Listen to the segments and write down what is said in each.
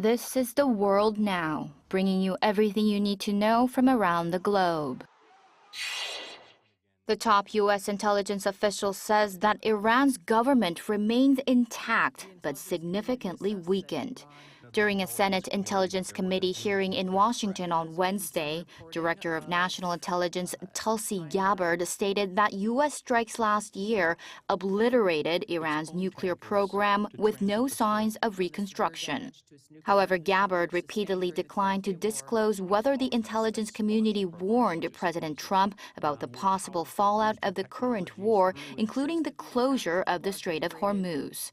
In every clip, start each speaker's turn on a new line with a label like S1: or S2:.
S1: This is the world now, bringing you everything you need to know from around the globe. The top U.S. intelligence official says that Iran's government remains intact but significantly weakened. During a Senate Intelligence Committee hearing in Washington on Wednesday, Director of National Intelligence Tulsi Gabbard stated that U.S. strikes last year obliterated Iran's nuclear program with no signs of reconstruction. However, Gabbard repeatedly declined to disclose whether the intelligence community warned President Trump about the possible fallout of the current war, including the closure of the Strait of Hormuz.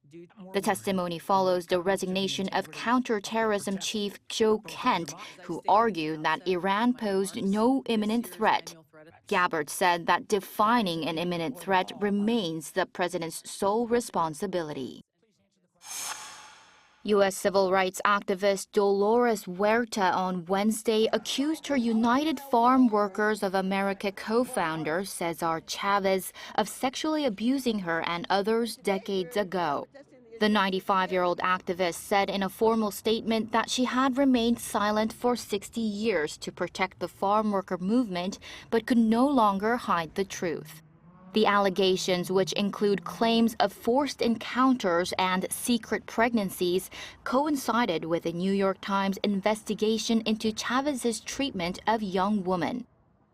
S1: The testimony follows the resignation of counterterrorism chief Joe Kent, who argued that Iran posed no imminent threat. Gabbard said that defining an imminent threat remains the president's sole responsibility. U.S. civil rights activist Dolores Huerta on Wednesday accused her United Farm Workers of America co-founder Cesar Chavez of sexually abusing her and others decades ago. The 95-year-old activist said in a formal statement that she had remained silent for 60 years to protect the farm worker movement, but could no longer hide the truth. The allegations, which include claims of forced encounters and secret pregnancies, coincided with a New York Times investigation into Chavez's treatment of young women.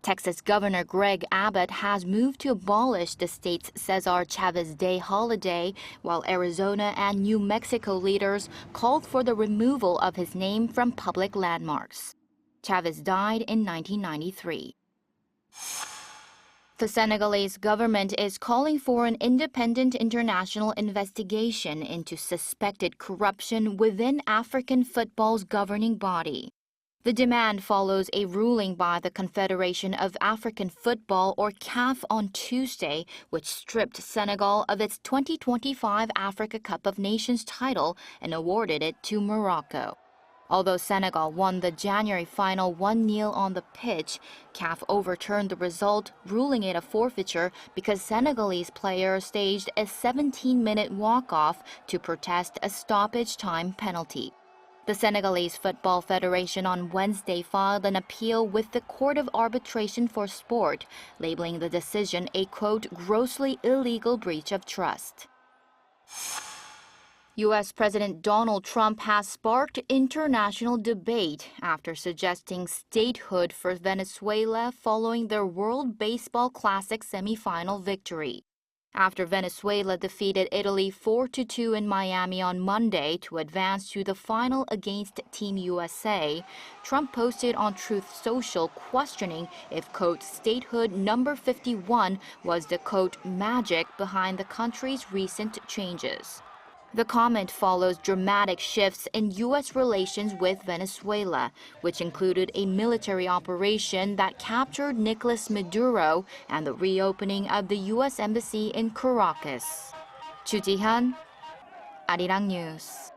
S1: Texas Governor Greg Abbott has moved to abolish the state's Cesar Chavez Day holiday, while Arizona and New Mexico leaders called for the removal of his name from public landmarks. Chavez died in 1993. The Senegalese government is calling for an independent international investigation into suspected corruption within African football's governing body. The demand follows a ruling by the Confederation of African Football, or CAF, on Tuesday, which stripped Senegal of its 2025 Africa Cup of Nations title and awarded it to Morocco. Although Senegal won the January final 1-0 on the pitch, CAF overturned the result, ruling it a forfeiture because Senegalese players staged a 17-minute walk-off to protest a stoppage time penalty. The Senegalese Football Federation on Wednesday filed an appeal with the Court of Arbitration for Sport, labeling the decision a, quote, grossly illegal breach of trust. U.S. President Donald Trump has sparked international debate after suggesting statehood for Venezuela following their World Baseball Classic semifinal victory. After Venezuela defeated Italy 4-2 in Miami on Monday to advance to the final against Team USA, Trump posted on Truth Social questioning if, quote, statehood number 51 was the, quote, magic behind the country's recent changes. The comment follows dramatic shifts in U.S. relations with Venezuela, which included a military operation that captured Nicolas Maduro and the reopening of the U.S. Embassy in Caracas. Chu Ji-han, Arirang News.